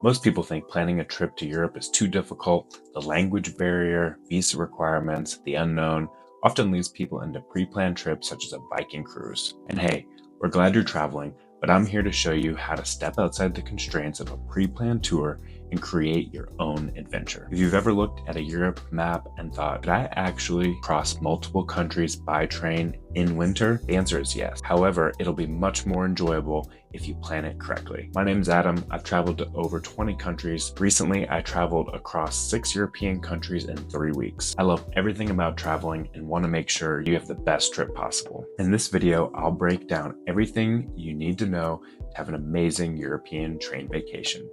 Most people think planning a trip to Europe is too difficult. The language barrier, visa requirements, the unknown often leads people into pre-planned trips such as a Viking cruise. And hey, we're glad you're traveling, but I'm here to show you how to step outside the constraints of a pre-planned tour and create your own adventure. If you've ever looked at a Europe map and thought, could I actually cross multiple countries by train in winter? The answer is yes. However, it'll be much more enjoyable if you plan it correctly. My name's Adam. I've traveled to over 20 countries. Recently, I traveled across 6 European countries in 3 weeks. I love everything about traveling and want to make sure you have the best trip possible. In this video, I'll break down everything you need to know to have an amazing European train vacation.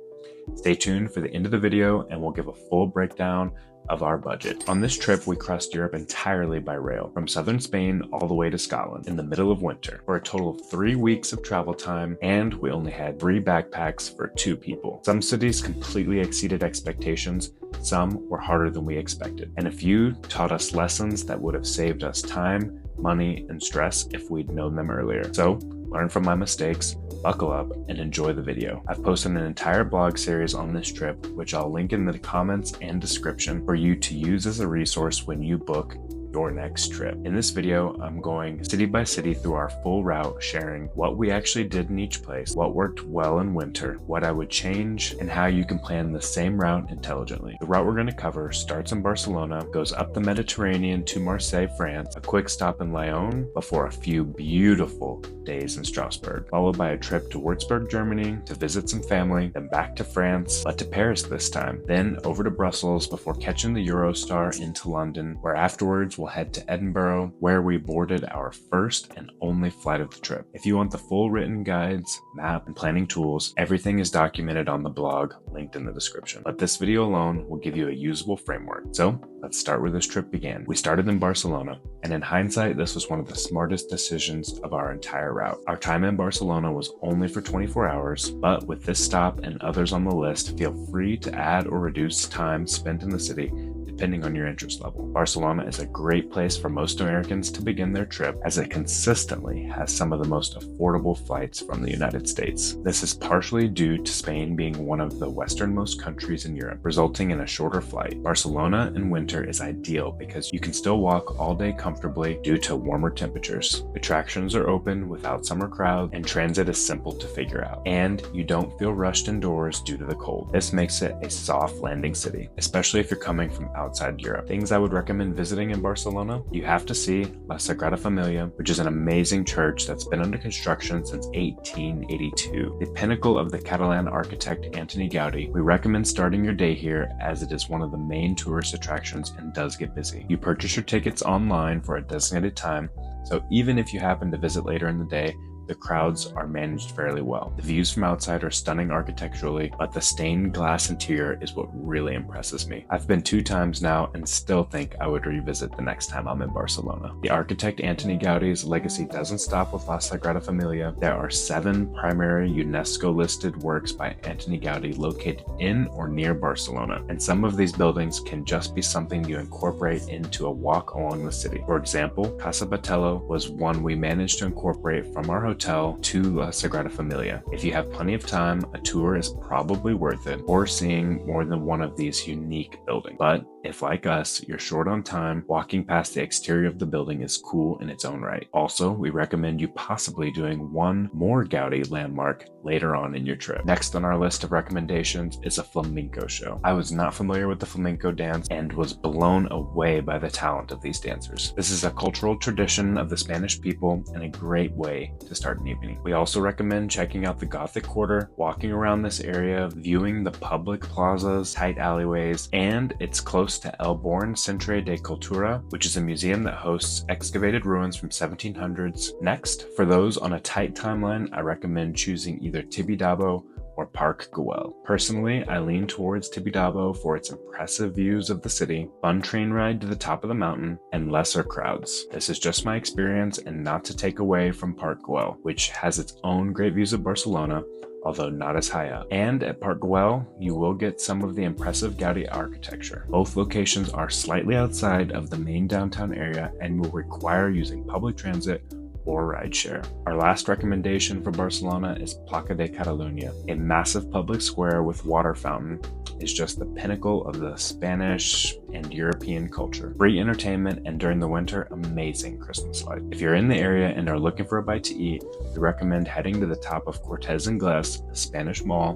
Stay tuned for the end of the video and we'll give a full breakdown of our budget. On this trip, we crossed Europe entirely by rail, from southern Spain all the way to Scotland in the middle of winter, for a total of 3 weeks of travel time, and we only had 3 backpacks for 2 people. Some cities completely exceeded expectations, some were harder than we expected, and a few taught us lessons that would have saved us time, money, and stress if we'd known them earlier. So, learn from my mistakes, buckle up, and enjoy the video. I've posted an entire blog series on this trip, which I'll link in the comments and description for you to use as a resource when you book your next trip. In this video, I'm going city by city through our full route, sharing what we actually did in each place, what worked well in winter, what I would change, and how you can plan the same route intelligently. The route we're going to cover starts in Barcelona, goes up the Mediterranean to Marseille, France, a quick stop in Lyon before a few beautiful days in Strasbourg, followed by a trip to Würzburg, Germany to visit some family, then back to France, but to Paris this time, then over to Brussels before catching the Eurostar into London, where afterwards we'll head to Edinburgh, where we boarded our first and only flight of the trip. If you want the full written guides, map, and planning tools, everything is documented on the blog linked in the description. But this video alone will give you a usable framework. So let's start where this trip began. We started in Barcelona, and in hindsight, this was one of the smartest decisions of our entire route. Our time in Barcelona was only for 24 hours, but with this stop and others on the list, feel free to add or reduce time spent in the city depending on your interest level. Barcelona is a great place for most Americans to begin their trip, as it consistently has some of the most affordable flights from the United States. This is partially due to Spain being one of the westernmost countries in Europe, resulting in a shorter flight. Barcelona in winter is ideal because you can still walk all day comfortably due to warmer temperatures. Attractions are open without summer crowds, and transit is simple to figure out. And you don't feel rushed indoors due to the cold. This makes it a soft landing city, especially if you're coming from outside Europe. Things I would recommend visiting in Barcelona: you have to see La Sagrada Familia, which is an amazing church that's been under construction since 1882. The pinnacle of the Catalan architect Antoni Gaudí. We recommend starting your day here, as it is one of the main tourist attractions and does get busy. You purchase your tickets online for a designated time, so even if you happen to visit later in the day, the crowds are managed fairly well. The views from outside are stunning architecturally, but the stained glass interior is what really impresses me. I've been 2 times now and still think I would revisit the next time I'm in Barcelona. The architect Antoni Gaudí's legacy doesn't stop with La Sagrada Familia. There are 7 primary UNESCO listed works by Antoni Gaudí located in or near Barcelona, and some of these buildings can just be something you incorporate into a walk along the city. For example, Casa Batlló was one we managed to incorporate from our hotel to La Sagrada Familia. If you have plenty of time, a tour is probably worth it, or seeing more than one of these unique buildings. But if, like us, you're short on time, walking past the exterior of the building is cool in its own right. Also, we recommend you possibly doing one more Gaudí landmark later on in your trip. Next on our list of recommendations is a flamenco show. I was not familiar with the flamenco dance and was blown away by the talent of these dancers. This is a cultural tradition of the Spanish people and a great way to start an evening. We also recommend checking out the Gothic Quarter, walking around this area, viewing the public plazas, tight alleyways, and it's close to El Born Centre de Cultura, which is a museum that hosts excavated ruins from 1700s. Next, for those on a tight timeline, I recommend choosing either Tibidabo or Park Güell. Personally, I lean towards Tibidabo for its impressive views of the city, fun train ride to the top of the mountain, and lesser crowds. This is just my experience and not to take away from Park Güell, which has its own great views of Barcelona, although not as high up. And at Park Güell, you will get some of the impressive Gaudí architecture. Both locations are slightly outside of the main downtown area and will require using public transit or rideshare. Our last recommendation for Barcelona is Plaça de Catalunya. A massive public square with water fountain is just the pinnacle of the Spanish and European culture. Free entertainment, and during the winter, amazing Christmas lights. If you're in the area and are looking for a bite to eat, we recommend heading to the top of Cortes Ingles, a Spanish mall,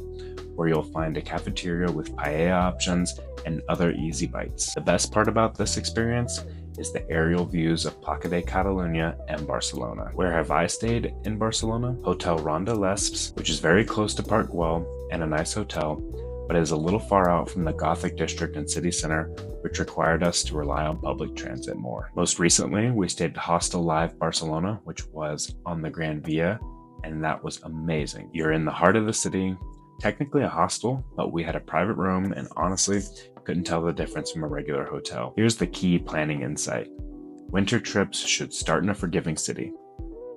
where you'll find a cafeteria with paella options and other easy bites. The best part about this experience is the aerial views of Plaça de Catalunya and Barcelona. Where have I stayed in Barcelona? Hotel Ronda Lesps, which is very close to Park Güell and a nice hotel, but is a little far out from the Gothic district and city center, which required us to rely on public transit more. Most recently, we stayed at Hostel Live Barcelona, which was on the Gran Via, and that was amazing. You're in the heart of the city, technically a hostel, but we had a private room and honestly couldn't tell the difference from a regular hotel. Here's the key planning insight. Winter trips should start in a forgiving city.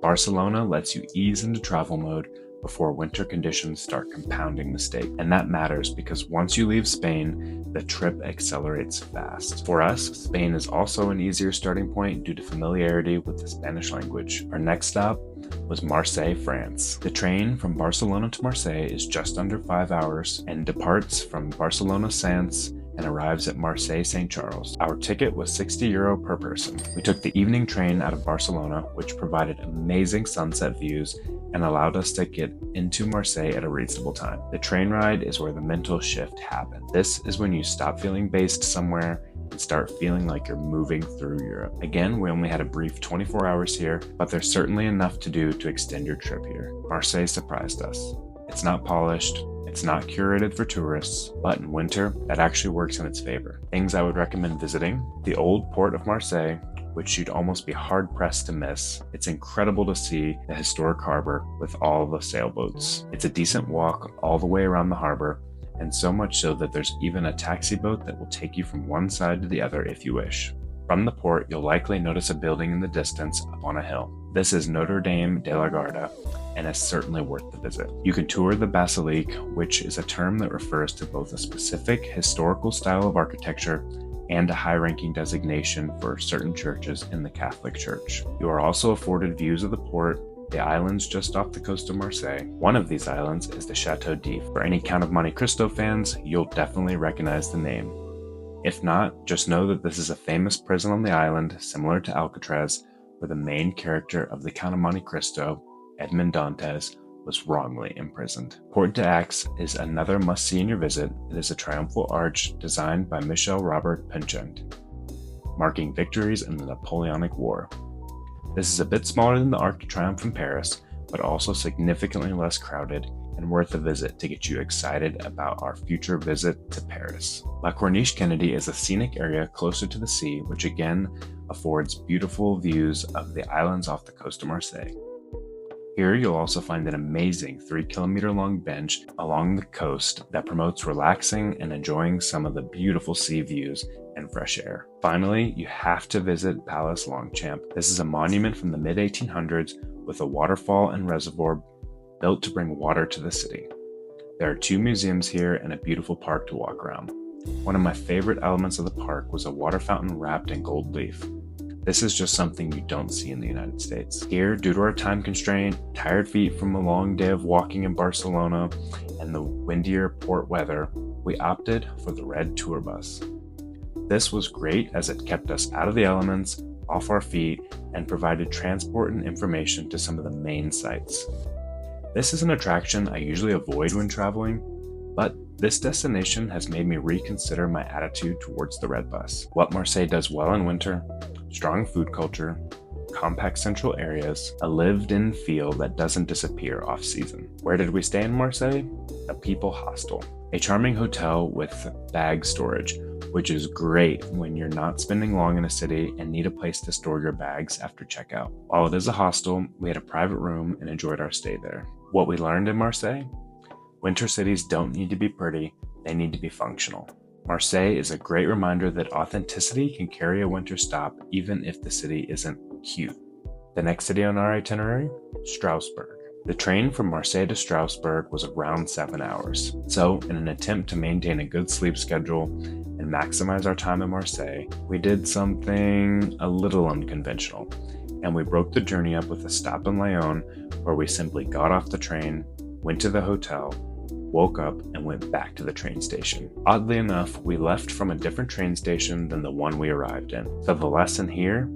Barcelona lets you ease into travel mode before winter conditions start compounding mistakes. And that matters because once you leave Spain, the trip accelerates fast. For us, Spain is also an easier starting point due to familiarity with the Spanish language. Our next stop was Marseille, France. The train from Barcelona to Marseille is just under 5 hours and departs from Barcelona-Sants and arrives at Marseille St. Charles. Our ticket was €60 per person. We took the evening train out of Barcelona, which provided amazing sunset views and allowed us to get into Marseille at a reasonable time. The train ride is where the mental shift happens. This is when you stop feeling based somewhere and start feeling like you're moving through Europe. Again, we only had a brief 24 hours here, but there's certainly enough to do to extend your trip here. Marseille surprised us. It's not polished, it's not curated for tourists, but in winter, that actually works in its favor. Things I would recommend visiting: the old port of Marseille, which you'd almost be hard-pressed to miss. It's incredible to see the historic harbor with all the sailboats. It's a decent walk all the way around the harbor, and so much so that there's even a taxi boat that will take you from one side to the other if you wish. From the port, you'll likely notice a building in the distance up on a hill. This is Notre Dame de la Garda, and is certainly worth the visit. You can tour the Basilique, which is a term that refers to both a specific historical style of architecture and a high-ranking designation for certain churches in the Catholic Church. You are also afforded views of the port, the islands just off the coast of Marseille. One of these islands is the Chateau d'If. For any Count of Monte Cristo fans, you'll definitely recognize the name. If not, just know that this is a famous prison on the island, similar to Alcatraz, where the main character of the Count of Monte Cristo, Edmond Dantes, was wrongly imprisoned. Porte d'Aix is another must-see in your visit. It is a triumphal arch designed by Michel Robert Penchant, marking victories in the Napoleonic War. This is a bit smaller than the Arc de Triomphe in Paris, but also significantly less crowded and worth a visit to get you excited about our future visit to Paris. La Corniche Kennedy is a scenic area closer to the sea, which again affords beautiful views of the islands off the coast of Marseille. Here you'll also find an amazing 3-kilometer long bench along the coast that promotes relaxing and enjoying some of the beautiful sea views and fresh air. Finally, you have to visit Palace Longchamp. This is a monument from the mid-1800s with a waterfall and reservoir built to bring water to the city. There are 2 museums here and a beautiful park to walk around. One of my favorite elements of the park was a water fountain wrapped in gold leaf. This is just something you don't see in the United States. Here, due to our time constraint, tired feet from a long day of walking in Barcelona, and the windier port weather, we opted for the red tour bus. This was great as it kept us out of the elements, off our feet, and provided transport and information to some of the main sites. This is an attraction I usually avoid when traveling, but this destination has made me reconsider my attitude towards the red bus. What Marseille does well in winter: strong food culture, compact central areas, a lived-in feel that doesn't disappear off-season. Where did we stay in Marseille? A People Hostel, a charming hotel with bag storage, which is great when you're not spending long in a city and need a place to store your bags after checkout. While it is a hostel, we had a private room and enjoyed our stay there. What we learned in Marseille? Winter cities don't need to be pretty, they need to be functional. Marseille is a great reminder that authenticity can carry a winter stop even if the city isn't cute. The next city on our itinerary? Strasbourg. The train from Marseille to Strasbourg was around 7 hours. So, in an attempt to maintain a good sleep schedule and maximize our time in Marseille, we did something a little unconventional. and we broke the journey up with a stop in Lyon where we simply got off the train, went to the hotel, woke up, and went back to the train station. Oddly enough, we left from a different train station than the one we arrived in. So the lesson here: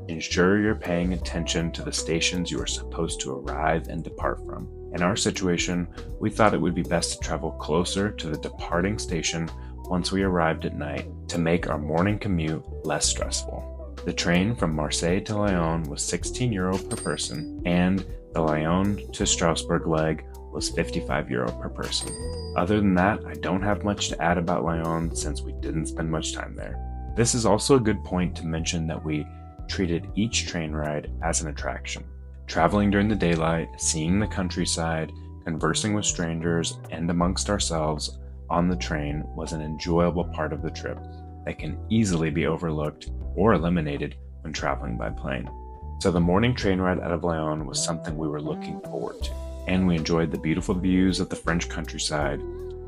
ensure you're paying attention to the stations you are supposed to arrive and depart from. In our situation, we thought it would be best to travel closer to the departing station once we arrived at night to make our morning commute less stressful. The train from Marseille to Lyon was €16 per person, and the Lyon to Strasbourg leg was €55 per person. Other than that, I don't have much to add about Lyon since we didn't spend much time there. This is also a good point to mention that we treated each train ride as an attraction. Traveling during the daylight, seeing the countryside, conversing with strangers and amongst ourselves on the train was an enjoyable part of the trip that can easily be overlooked or eliminated when traveling by plane. So the morning train ride out of Lyon was something we were looking forward to, and we enjoyed the beautiful views of the French countryside.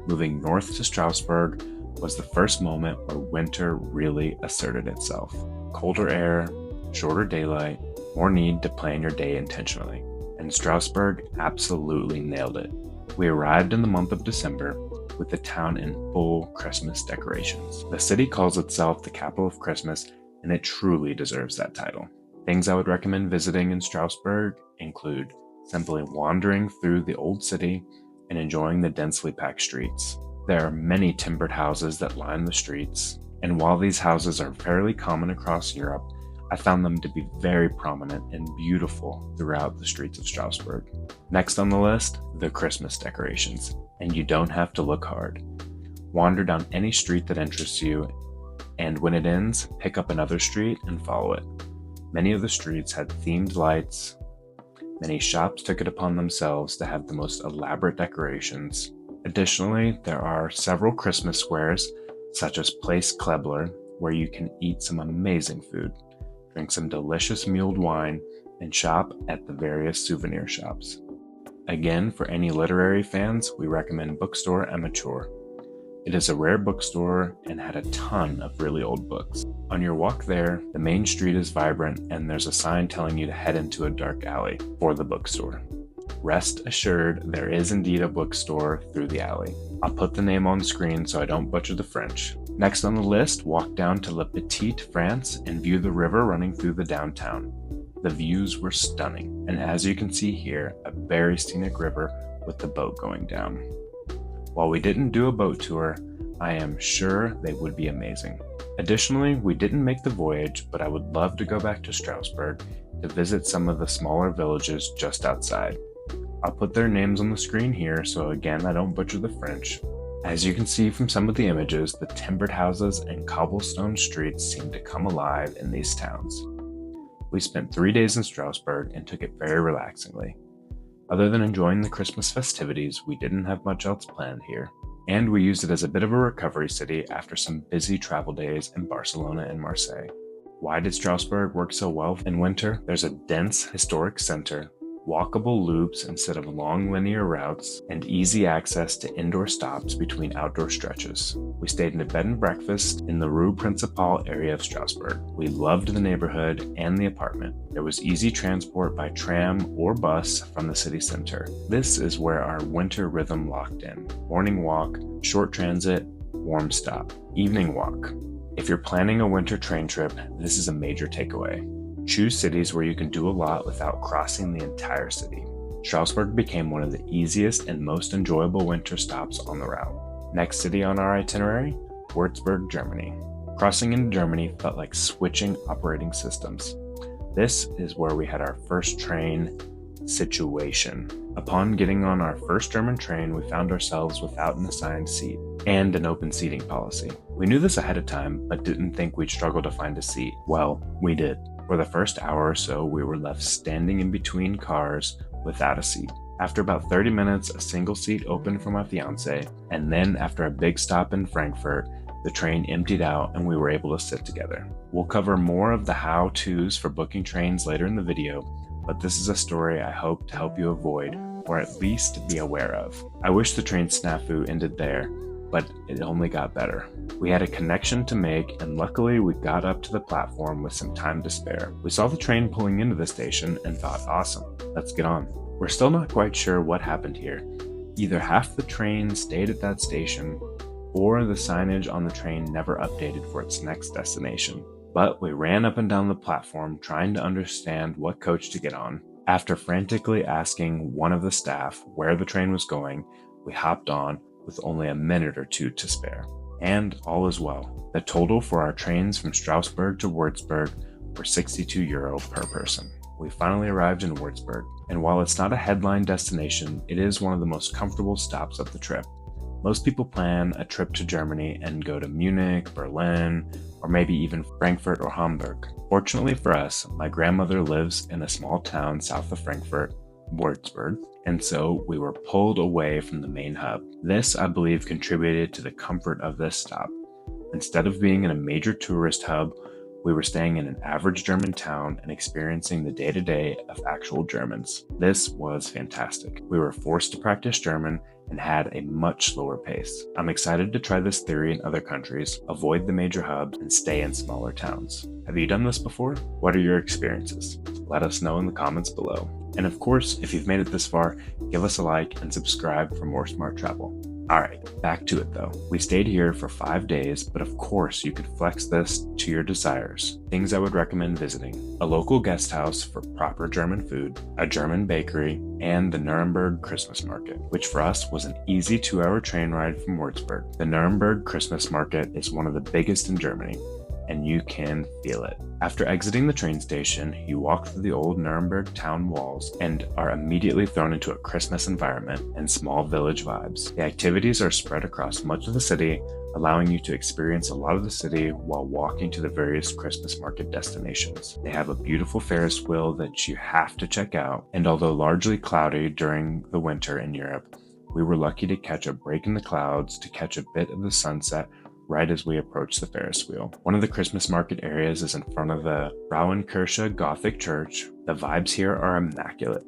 Moving north to Strasbourg was the first moment where winter really asserted itself. Colder air, shorter daylight, more need to plan your day intentionally, and Strasbourg absolutely nailed it. We arrived in the month of December with the town in full Christmas decorations. The city calls itself the capital of Christmas, and it truly deserves that title. Things I would recommend visiting in Strasbourg include simply wandering through the old city and enjoying the densely packed streets. There are many timbered houses that line the streets, and while these houses are fairly common across Europe, I found them to be very prominent and beautiful throughout the streets of Strasbourg. Next on the list, the Christmas decorations, and you don't have to look hard. Wander down any street that interests you, and when it ends, pick up another street and follow it. Many of the streets had themed lights. Many shops took it upon themselves to have the most elaborate decorations. Additionally, there are several Christmas squares, such as Place Klebler, where you can eat some amazing food, drink some delicious mulled wine, and shop at the various souvenir shops. Again, for any literary fans, we recommend Bookstore Amateur. It is a rare bookstore and had a ton of really old books. On your walk there, the main street is vibrant and there's a sign telling you to head into a dark alley for the bookstore. Rest assured, there is indeed a bookstore through the alley. I'll put the name on screen so I don't butcher the French. Next on the list, walk down to La Petite France and view the river running through the downtown. The views were stunning, and as you can see here, a very scenic river with the boat going down. While we didn't do a boat tour, I am sure they would be amazing. Additionally, we didn't make the voyage, but I would love to go back to Strasbourg to visit some of the smaller villages just outside. I'll put their names on the screen here so again I don't butcher the French. As you can see from some of the images, the timbered houses and cobblestone streets seem to come alive in these towns. We spent 3 days in Strasbourg and took it very relaxingly. Other than enjoying the Christmas festivities, we didn't have much else planned here, and we used it as a bit of a recovery city after some busy travel days in Barcelona and Marseille. Why did Strasbourg work so well in winter? There's a dense historic center, walkable loops instead of long linear routes, and easy access to indoor stops between outdoor stretches. We stayed in a bed and breakfast in the Rue Principale area of Strasbourg. We loved the neighborhood and the apartment. There was easy transport by tram or bus from the city center. This is where our winter rhythm locked in. Morning walk, short transit, warm stop, evening walk. If you're planning a winter train trip, this is a major takeaway. Choose cities where you can do a lot without crossing the entire city. Strasbourg became one of the easiest and most enjoyable winter stops on the route. Next city on our itinerary, Würzburg, Germany. Crossing into Germany felt like switching operating systems. This is where we had our first train situation. Upon getting on our first German train, we found ourselves without an assigned seat and an open seating policy. We knew this ahead of time, but didn't think we'd struggle to find a seat. Well, we did. For the first hour or so, we were left standing in between cars without a seat. After about 30 minutes, a single seat opened for my fiance, and then after a big stop in Frankfurt, the train emptied out and we were able to sit together. We'll cover more of the how-tos for booking trains later in the video, but this is a story I hope to help you avoid, or at least be aware of. I wish the train snafu ended there, but it only got better. We had a connection to make, and luckily we got up to the platform with some time to spare. We saw the train pulling into the station and thought, awesome, let's get on. We're still not quite sure what happened here. Either half the train stayed at that station, or the signage on the train never updated for its next destination. But we ran up and down the platform trying to understand what coach to get on. After frantically asking one of the staff where the train was going, we hopped on with only a minute or two to spare. And all is well. The total for our trains from Strasbourg to Würzburg were €62 per person. We finally arrived in Würzburg, and while it's not a headline destination, it is one of the most comfortable stops of the trip. Most people plan a trip to Germany and go to Munich, Berlin, or maybe even Frankfurt or Hamburg. Fortunately for us, my grandmother lives in a small town south of Frankfurt, Würzburg, and so we were pulled away from the main hub. This, I believe, contributed to the comfort of this stop. Instead of being in a major tourist hub, we were staying in an average German town and experiencing the day-to-day of actual Germans. This was fantastic. We were forced to practice German and had a much slower pace. I'm excited to try this theory in other countries, avoid the major hubs, and stay in smaller towns. Have you done this before? What are your experiences? Let us know in the comments below. And of course, if you've made it this far, give us a like and subscribe for more smart travel. Alright, back to it though. We stayed here for 5 days, but of course you could flex this to your desires. Things I would recommend visiting: a local guest house for proper German food, a German bakery, and the Nuremberg Christmas Market, which for us was an easy 2-hour train ride from Würzburg. The Nuremberg Christmas Market is one of the biggest in Germany, and you can feel it. After exiting the train station, you walk through the old Nuremberg town walls and are immediately thrown into a Christmas environment and small village vibes. The activities are spread across much of the city, allowing you to experience a lot of the city while walking to the various Christmas market destinations. They have a beautiful Ferris wheel that you have to check out, and although largely cloudy during the winter in Europe, we were lucky to catch a break in the clouds to catch a bit of the sunset right as we approach the Ferris wheel. One of the Christmas market areas is in front of the Frauenkirche Gothic Church. The vibes here are immaculate,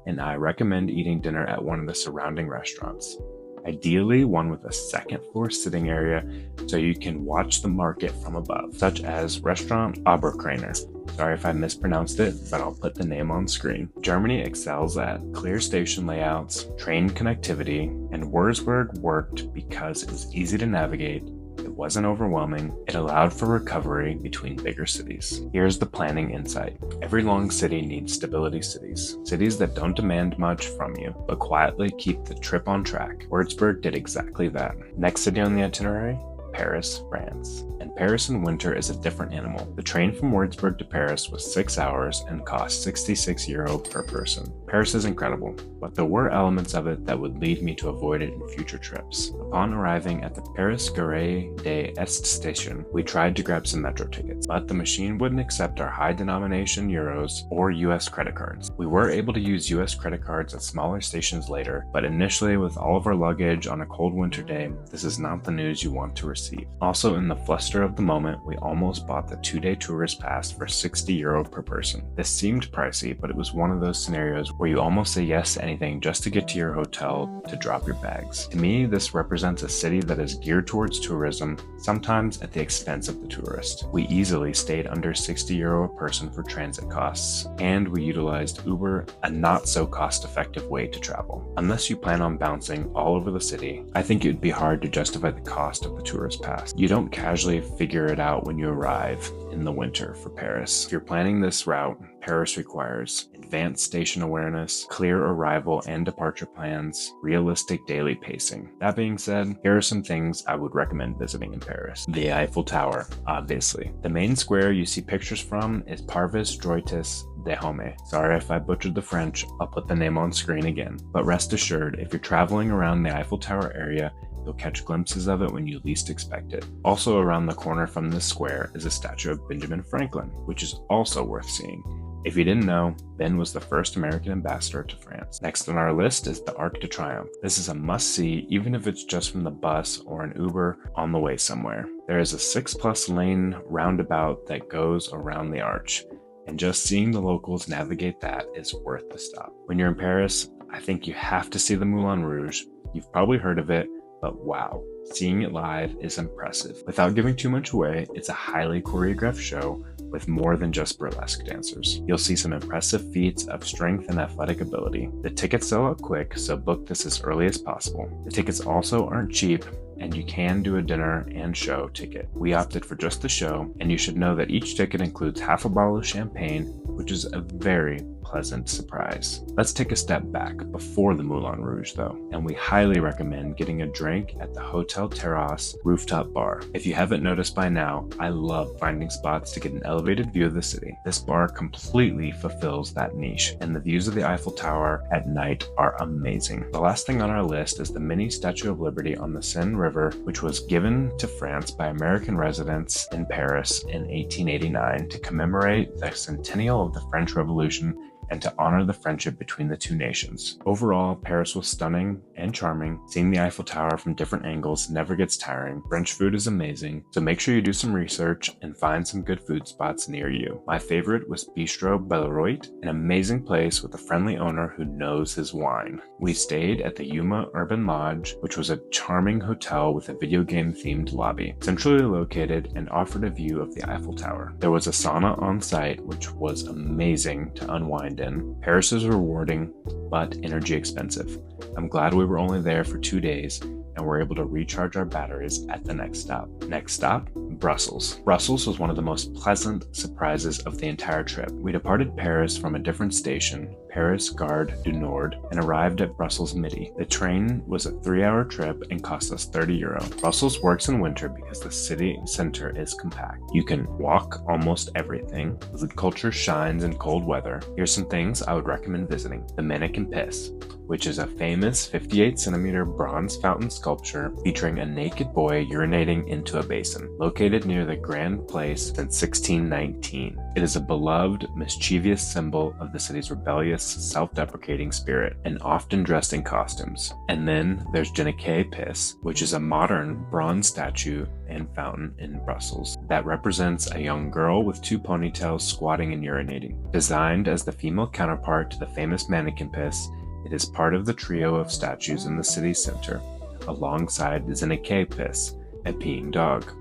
and I recommend eating dinner at one of the surrounding restaurants. Ideally, one with a second floor sitting area so you can watch the market from above, such as Restaurant Oberkrainer. Sorry if I mispronounced it, but I'll put the name on screen. Germany excels at clear station layouts, train connectivity, and Würzburg worked because it was easy to navigate. It wasn't overwhelming. It allowed for recovery between bigger cities. Here's the planning insight. Every long city needs stability cities. Cities that don't demand much from you, but quietly keep the trip on track. Würzburg did exactly that. Next city on the itinerary? Paris, France. And Paris in winter is a different animal. The train from Würzburg to Paris was 6 hours and cost €66 per person. Paris is incredible, but there were elements of it that would lead me to avoid it in future trips. Upon arriving at the Paris Gare d'Est station, we tried to grab some metro tickets, but the machine wouldn't accept our high denomination euros or US credit cards. We were able to use US credit cards at smaller stations later, but initially with all of our luggage on a cold winter day, this is not the news you want to receive. Also, in the fluster of the moment, we almost bought the 2-day tourist pass for €60 per person. This seemed pricey, but it was one of those scenarios where you almost say yes to anything just to get to your hotel to drop your bags. To me, this represents a city that is geared towards tourism, sometimes at the expense of the tourist. We easily stayed under €60 a person for transit costs, and we utilized Uber, a not so cost-effective way to travel. Unless you plan on bouncing all over the city, I think it would be hard to justify the cost of the tourist pass. You don't casually figure it out when you arrive in the winter for Paris. If you're planning this route, Paris requires advanced station awareness, clear arrival and departure plans, realistic daily pacing. That being said, here are some things I would recommend visiting in Paris. The Eiffel Tower, obviously. The main square you see pictures from is Parvis Droitis de Home. Sorry if I butchered the French, I'll put the name on screen again. But rest assured, if you're traveling around the Eiffel Tower area, you'll catch glimpses of it when you least expect it. Also around the corner from this square is a statue of Benjamin Franklin, which is also worth seeing. If you didn't know, Ben was the first American ambassador to France. Next on our list is the Arc de Triomphe. This is a must-see, even if it's just from the bus or an Uber on the way somewhere. There is a 6+ lane roundabout that goes around the arch, and just seeing the locals navigate that is worth the stop. When you're in Paris, I think you have to see the Moulin Rouge. You've probably heard of it, but wow, seeing it live is impressive. Without giving too much away, it's a highly choreographed show with more than just burlesque dancers. You'll see some impressive feats of strength and athletic ability. The tickets sell out quick, so book this as early as possible. The tickets also aren't cheap, and you can do a dinner and show ticket. We opted for just the show, and you should know that each ticket includes half a bottle of champagne, which is a very pleasant surprise. Let's take a step back before the Moulin Rouge though, and we highly recommend getting a drink at the Hotel Terrace rooftop bar. If you haven't noticed by now, I love finding spots to get an elevated view of the city. This bar completely fulfills that niche, and the views of the Eiffel Tower at night are amazing. The last thing on our list is the mini Statue of Liberty on the Seine River, which was given to France by American residents in Paris in 1889 to commemorate the centennial of the French Revolution and to honor the friendship between the two nations. Overall, Paris was stunning and charming. Seeing the Eiffel Tower from different angles never gets tiring. French food is amazing, so make sure you do some research and find some good food spots near you. My favorite was Bistro Belleroit, an amazing place with a friendly owner who knows his wine. We stayed at the Yuma Urban Lodge, which was a charming hotel with a video game themed lobby, centrally located and offered a view of the Eiffel Tower. There was a sauna on site, which was amazing to unwind in. Paris is rewarding, but energy expensive. I'm glad we were only there for 2 days and were able to recharge our batteries at the next stop. Next stop, Brussels. Brussels was one of the most pleasant surprises of the entire trip. We departed Paris from a different station, Paris Gare du Nord, and arrived at Brussels Midi. The train was a 3-hour trip and cost us €30. Brussels works in winter because the city center is compact. You can walk almost everything. Food culture shines in cold weather. Here's some things I would recommend visiting. The Mannequin Piss, which is a famous 58-centimeter bronze fountain sculpture featuring a naked boy urinating into a basin, located near the Grand Place since 1619. It is a beloved, mischievous symbol of the city's rebellious, self-deprecating spirit, and often dressed in costumes. And then there's Jeneke Piss, which is a modern bronze statue and fountain in Brussels that represents a young girl with 2 ponytails squatting and urinating. Designed as the female counterpart to the famous Mannequin Piss, it is part of the trio of statues in the city center, alongside the Jeneke Piss, a peeing dog.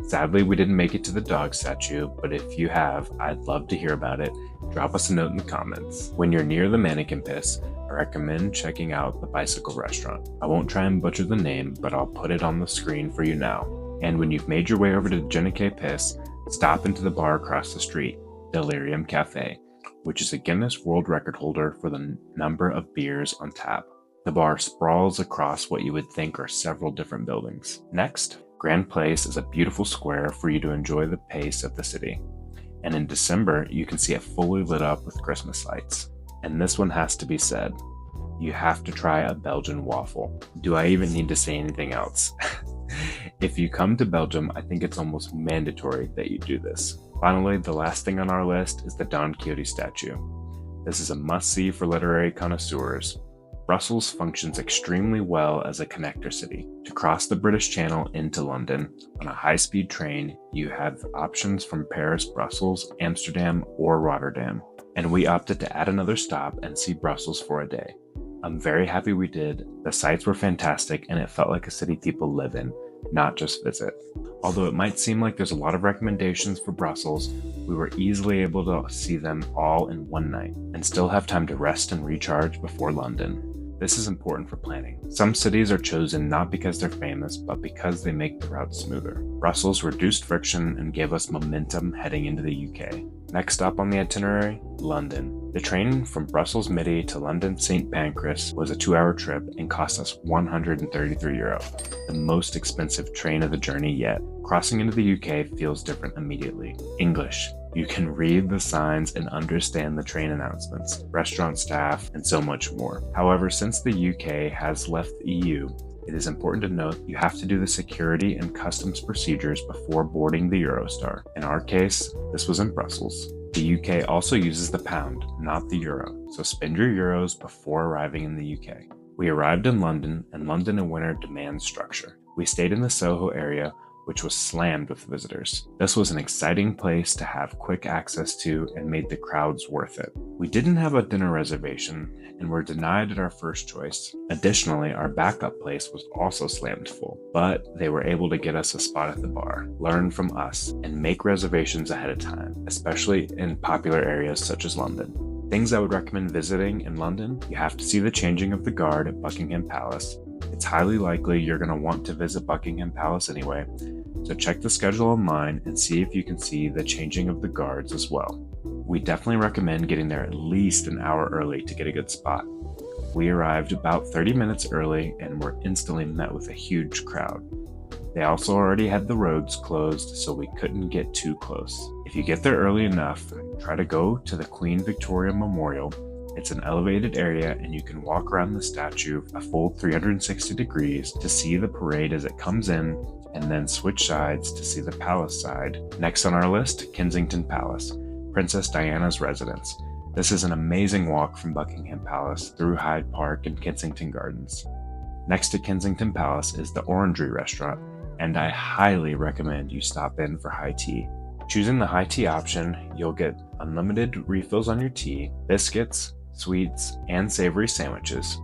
Sadly, we didn't make it to the dog statue, but if you have, I'd love to hear about it. Drop us a note in the comments. When you're near the Mannequin Piss, I recommend checking out the Bicycle Restaurant. I won't try and butcher the name, but I'll put it on the screen for you now. And when you've made your way over to Jeneke Piss, stop into the bar across the street, Delirium Cafe, which is a Guinness World Record holder for the number of beers on tap. The bar sprawls across what you would think are several different buildings. Next, Grand Place is a beautiful square for you to enjoy the pace of the city. And in December, you can see it fully lit up with Christmas lights. And this one has to be said. You have to try a Belgian waffle. Do I even need to say anything else? If you come to Belgium, I think it's almost mandatory that you do this. Finally, the last thing on our list is the Don Quixote statue. This is a must-see for literary connoisseurs. Brussels functions extremely well as a connector city. To cross the British Channel into London on a high-speed train, you have options from Paris, Brussels, Amsterdam, or Rotterdam. And we opted to add another stop and see Brussels for a day. I'm very happy we did. The sights were fantastic and it felt like a city people live in, not just visit. Although it might seem like there's a lot of recommendations for Brussels, we were easily able to see them all in one night and still have time to rest and recharge before London. This is important for planning. Some cities are chosen not because they're famous, but because they make the route smoother. Brussels reduced friction and gave us momentum heading into the UK. Next stop on the itinerary, London. The train from Brussels Midi to London St. Pancras was a 2-hour trip and cost us €133, the most expensive train of the journey yet. Crossing into the UK feels different immediately. English. You can read the signs and understand the train announcements, restaurant staff, and so much more. However, since the UK has left the EU, it is important to note you have to do the security and customs procedures before boarding the Eurostar. In our case, this was in Brussels. The UK also uses the pound, not the euro, so spend your euros before arriving in the UK. We arrived in London, and London in winter demands structure. We stayed in the Soho area, which was slammed with visitors. This was an exciting place to have quick access to and made the crowds worth it. We didn't have a dinner reservation and were denied at our first choice. Additionally, our backup place was also slammed full, but they were able to get us a spot at the bar, learn from us, and make reservations ahead of time, especially in popular areas such as London. Things I would recommend visiting in London: you have to see the changing of the guard at Buckingham Palace. It's highly likely you're going to want to visit Buckingham Palace anyway, so check the schedule online and see if you can see the changing of the guards as well. We definitely recommend getting there at least an hour early to get a good spot. We arrived about 30 minutes early and were instantly met with a huge crowd. They also already had the roads closed, so we couldn't get too close. If you get there early enough, try to go to the Queen Victoria Memorial. It's an elevated area and you can walk around the statue a full 360 degrees to see the parade as it comes in, and then switch sides to see the palace side. Next on our list, Kensington Palace, Princess Diana's residence. This is an amazing walk from Buckingham Palace through Hyde Park and Kensington Gardens. Next to Kensington Palace is the Orangery restaurant, and I highly recommend you stop in for high tea. Choosing the high tea option, you'll get unlimited refills on your tea, biscuits, sweets, and savory sandwiches.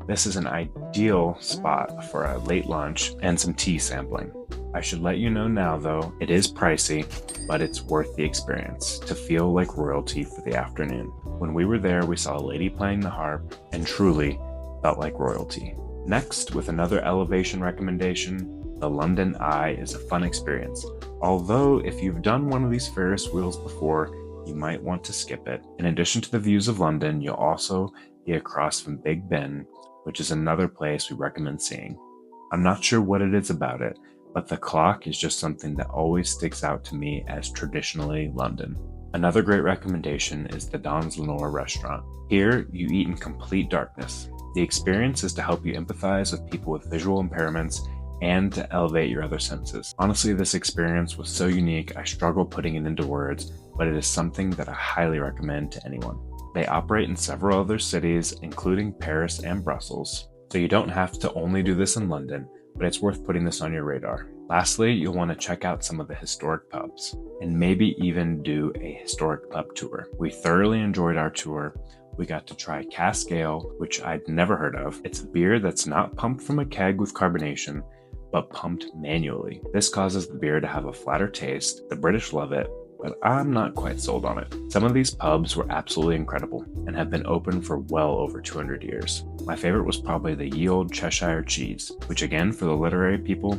This is an ideal spot for a late lunch and some tea sampling. I should let you know now though, it is pricey, but it's worth the experience to feel like royalty for the afternoon. When we were there, we saw a lady playing the harp and truly felt like royalty. Next, with another elevation recommendation, the London Eye is a fun experience. Although if you've done one of these Ferris wheels before, you might want to skip it. In addition to the views of London, you'll also be across from Big Ben, which is another place we recommend seeing. I'm not sure what it is about it, but the clock is just something that always sticks out to me as traditionally London. Another great recommendation is the Don's Lenore restaurant. Here, you eat in complete darkness. The experience is to help you empathize with people with visual impairments and to elevate your other senses. Honestly, this experience was so unique, I struggle putting it into words, but it is something that I highly recommend to anyone. They operate in several other cities, including Paris and Brussels, so you don't have to only do this in London, but it's worth putting this on your radar. Lastly, you'll want to check out some of the historic pubs, and maybe even do a historic pub tour. We thoroughly enjoyed our tour. We got to try Cask Ale, which I'd never heard of. It's a beer that's not pumped from a keg with carbonation, but pumped manually. This causes the beer to have a flatter taste. The British love it, but I'm not quite sold on it. Some of these pubs were absolutely incredible and have been open for well over 200 years. My favorite was probably the Ye Olde Cheshire Cheese, which again, for the literary people,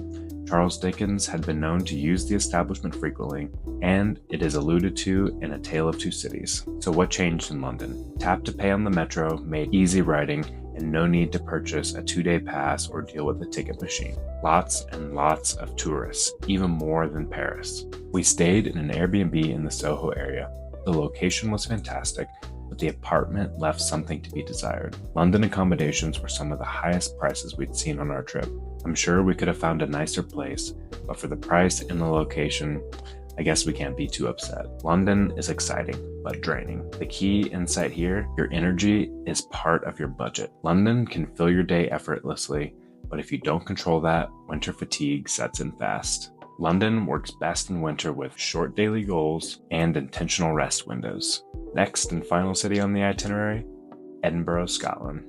Charles Dickens had been known to use the establishment frequently, and it is alluded to in A Tale of Two Cities. So what changed in London? Tap to pay on the metro made easy riding and no need to purchase a 2-day pass or deal with a ticket machine. Lots and lots of tourists, even more than Paris. We stayed in an Airbnb in the Soho area. The location was fantastic, but the apartment left something to be desired. London accommodations were some of the highest prices we'd seen on our trip. I'm sure we could have found a nicer place, but for the price and the location, I guess we can't be too upset. London is exciting, but draining. The key insight here, your energy is part of your budget. London can fill your day effortlessly, but if you don't control that, winter fatigue sets in fast. London works best in winter with short daily goals and intentional rest windows. Next and final city on the itinerary, Edinburgh, Scotland.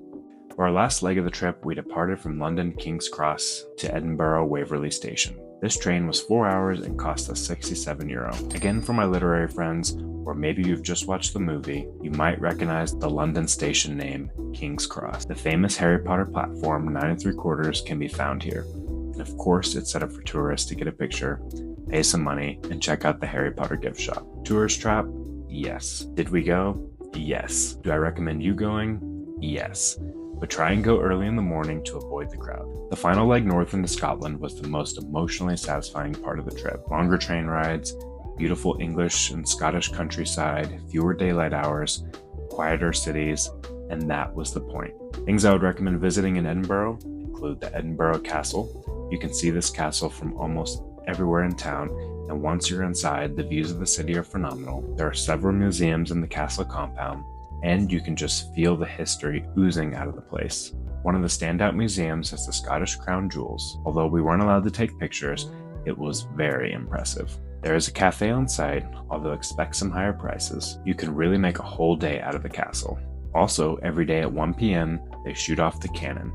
For our last leg of the trip, we departed from London King's Cross to Edinburgh Waverley Station. This train was 4 hours and cost us €67. Again, for my literary friends, or maybe you've just watched the movie, you might recognize the London station name, King's Cross. The famous Harry Potter platform 9 3/4 can be found here. And of course, it's set up for tourists to get a picture, pay some money, and check out the Harry Potter gift shop. Tourist trap? Yes. Did we go? Yes. Do I recommend you going? Yes. But try and go early in the morning to avoid the crowd. The final leg north into Scotland was the most emotionally satisfying part of the trip. Longer train rides, beautiful English and Scottish countryside, fewer daylight hours, quieter cities, and that was the point. Things I would recommend visiting in Edinburgh include the Edinburgh Castle. You can see this castle from almost everywhere in town, and once you're inside, the views of the city are phenomenal. There are several museums in the castle compound, and you can just feel the history oozing out of the place. One of the standout museums has the Scottish crown jewels. Although we weren't allowed to take pictures, It was very impressive. There is a cafe on site, although expect some higher prices. You can really make a whole day out of the castle. Also, every day at 1 p.m., they shoot off the cannon.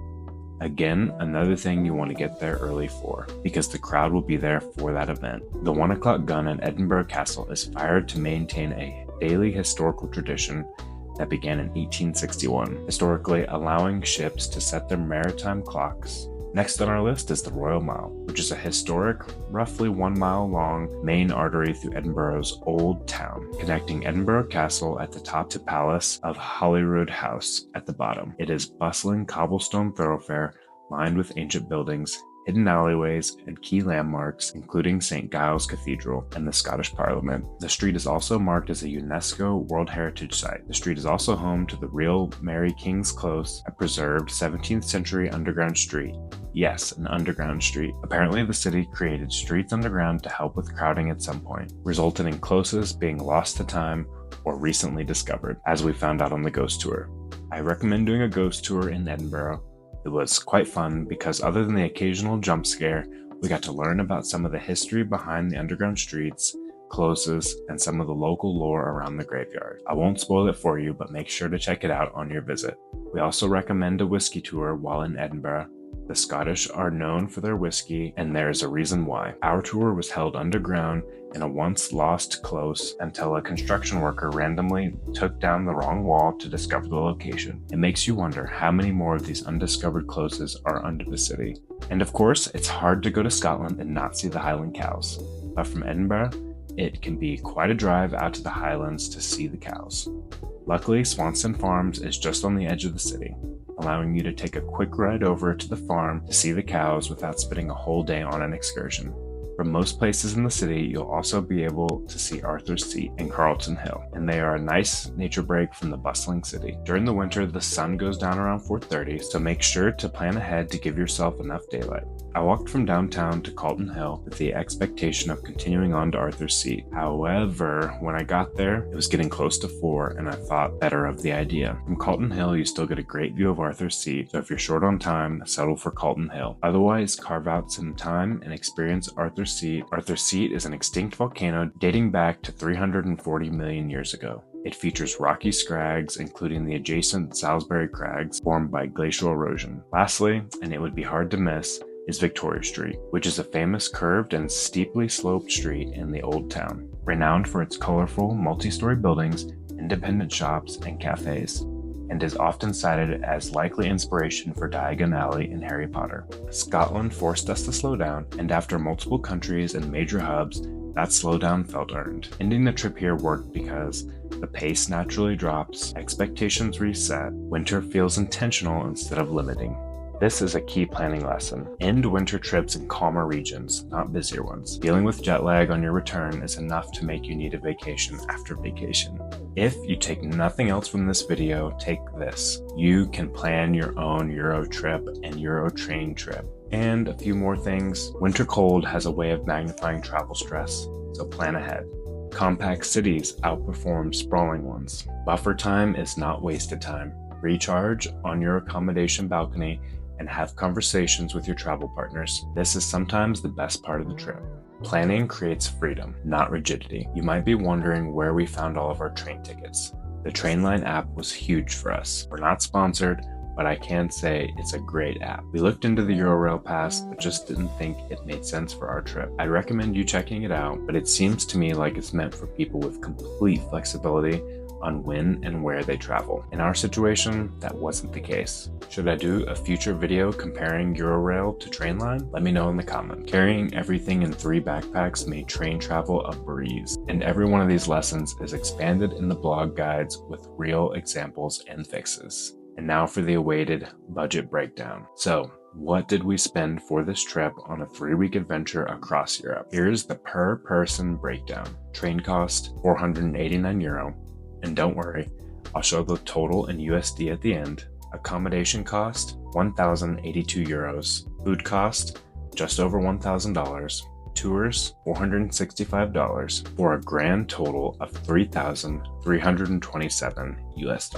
Again, another thing you want to get there early for, because the crowd will be there for that event. The 1 o'clock gun at Edinburgh Castle is fired to maintain a daily historical tradition that began in 1861, historically allowing ships to set their maritime clocks. Next on our list is the Royal Mile, which is a historic, roughly 1 mile long main artery through Edinburgh's Old Town, connecting Edinburgh Castle at the top to Palace of Holyrood House at the bottom. It is bustling cobblestone thoroughfare lined with ancient buildings, hidden alleyways, and key landmarks, including St. Giles Cathedral and the Scottish Parliament. The street is also marked as a UNESCO World Heritage Site. The street is also home to the real Mary King's Close, a preserved 17th century underground street. Yes, an underground street. Apparently the city created streets underground to help with crowding at some point, resulting in closes being lost to time or recently discovered, as we found out on the ghost tour. I recommend doing a ghost tour in Edinburgh. It was quite fun because other than the occasional jump scare, we got to learn about some of the history behind the underground streets, closes, and some of the local lore around the graveyard. I won't spoil it for you, but make sure to check it out on your visit. We also recommend a whiskey tour while in Edinburgh. The Scottish are known for their whiskey, and there is a reason why. Our tour was held underground in a once lost close until a construction worker randomly took down the wrong wall to discover the location. It makes you wonder how many more of these undiscovered closes are under the city. And of course, it's hard to go to Scotland and not see the Highland cows. But from Edinburgh, it can be quite a drive out to the Highlands to see the cows. Luckily, Swanston Farms is just on the edge of the city, allowing you to take a quick ride over to the farm to see the cows without spending a whole day on an excursion. From most places in the city, you'll also be able to see Arthur's Seat and Carlton Hill, and they are a nice nature break from the bustling city. During the winter, the sun goes down around 4:30, so make sure to plan ahead to give yourself enough daylight. I walked from downtown to Carlton Hill with the expectation of continuing on to Arthur's Seat. However, when I got there, it was getting close to 4 and I thought better of the idea. From Carlton Hill, you still get a great view of Arthur's Seat, so if you're short on time, settle for Carlton Hill. Otherwise, carve out some time and experience Arthur's Seat. Arthur's Seat is an extinct volcano dating back to 340 million years ago. It features rocky scrags, including the adjacent Salisbury Crags, formed by glacial erosion. Lastly, and it would be hard to miss, is Victoria Street, which is a famous curved and steeply sloped street in the Old Town, renowned for its colorful multi-story buildings, independent shops, and cafes, and is often cited as likely inspiration for Diagon Alley in Harry Potter. Scotland forced us to slow down, and after multiple countries and major hubs, that slowdown felt earned. Ending the trip here worked because the pace naturally drops, expectations reset, winter feels intentional instead of limiting. This is a key planning lesson. End winter trips in calmer regions, not busier ones. Dealing with jet lag on your return is enough to make you need a vacation after vacation. If you take nothing else from this video, take this. You can plan your own Euro trip and Euro train trip. And a few more things. Winter cold has a way of magnifying travel stress, so plan ahead. Compact cities outperform sprawling ones. Buffer time is not wasted time. Recharge on your accommodation balcony and have conversations with your travel partners. This is sometimes the best part of the trip. Planning creates freedom, not rigidity. You might be wondering where we found all of our train tickets. The Trainline app was huge for us. We're not sponsored, but I can say it's a great app. We looked into the Eurorail Pass, but just didn't think it made sense for our trip. I'd recommend you checking it out, but it seems to me like it's meant for people with complete flexibility on when and where they travel. In our situation, that wasn't the case. Should I do a future video comparing Eurorail to Trainline? Let me know in the comments. Carrying everything in 3 backpacks made train travel a breeze, and every one of these lessons is expanded in the blog guides with real examples and fixes. And now for the awaited budget breakdown. So, what did we spend for this trip on a 3-week adventure across Europe? Here's the per person breakdown. Train cost, €489. And don't worry, I'll show the total in USD at the end. Accommodation cost, €1,082. Food cost, just over $1,000. Tours, $465, for a grand total of $3,327 US.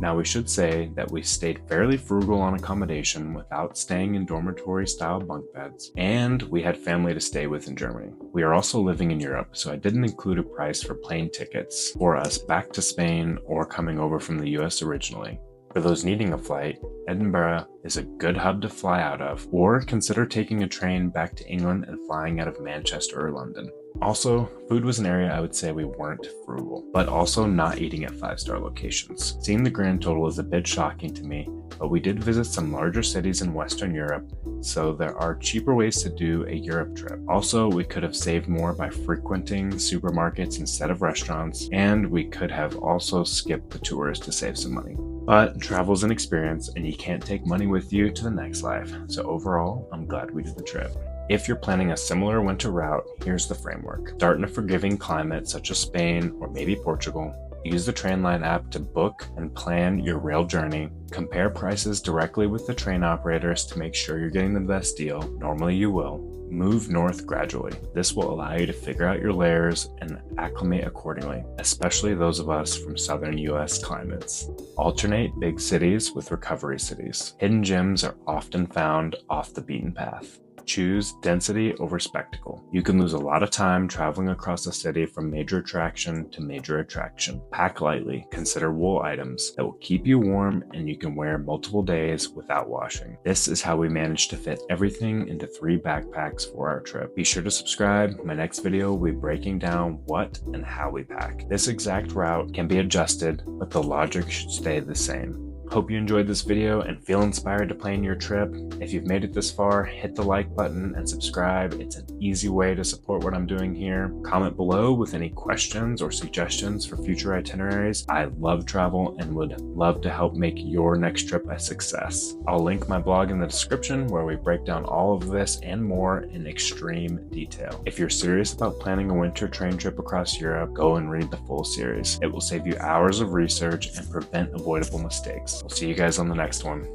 Now, we should say that we stayed fairly frugal on accommodation without staying in dormitory-style bunk beds, and we had family to stay with in Germany. We are also living in Europe, so I didn't include a price for plane tickets for us back to Spain or coming over from the US originally. For those needing a flight, Edinburgh is a good hub to fly out of, or consider taking a train back to England and flying out of Manchester or London. Also, food was an area I would say we weren't frugal, but also not eating at 5-star locations. Seeing the grand total is a bit shocking to me, but we did visit some larger cities in Western Europe, so there are cheaper ways to do a Europe trip. Also, we could have saved more by frequenting supermarkets instead of restaurants, and we could have also skipped the tours to save some money. But travel's an experience, and you can't take money with you to the next life, so overall, I'm glad we did the trip. If you're planning a similar winter route, here's the framework. Start in a forgiving climate such as Spain or maybe Portugal. Use the Trainline app to book and plan your rail journey. Compare prices directly with the train operators to make sure you're getting the best deal. Normally you will. Move north gradually. This will allow you to figure out your layers and acclimate accordingly, especially those of us from southern US climates. Alternate big cities with recovery cities. Hidden gems are often found off the beaten path. Choose density over spectacle. You can lose a lot of time traveling across a city from major attraction to major attraction. Pack lightly. Consider wool items that will keep you warm and you can wear multiple days without washing. This is how we managed to fit everything into 3 backpacks for our trip. Be sure to subscribe. My next video will be breaking down what and how we pack. This exact route can be adjusted, but the logic should stay the same. Hope you enjoyed this video and feel inspired to plan your trip. If you've made it this far, hit the like button and subscribe. It's an easy way to support what I'm doing here. Comment below with any questions or suggestions for future itineraries. I love travel and would love to help make your next trip a success. I'll link my blog in the description where we break down all of this and more in extreme detail. If you're serious about planning a winter train trip across Europe, go and read the full series. It will save you hours of research and prevent avoidable mistakes. We'll see you guys on the next one.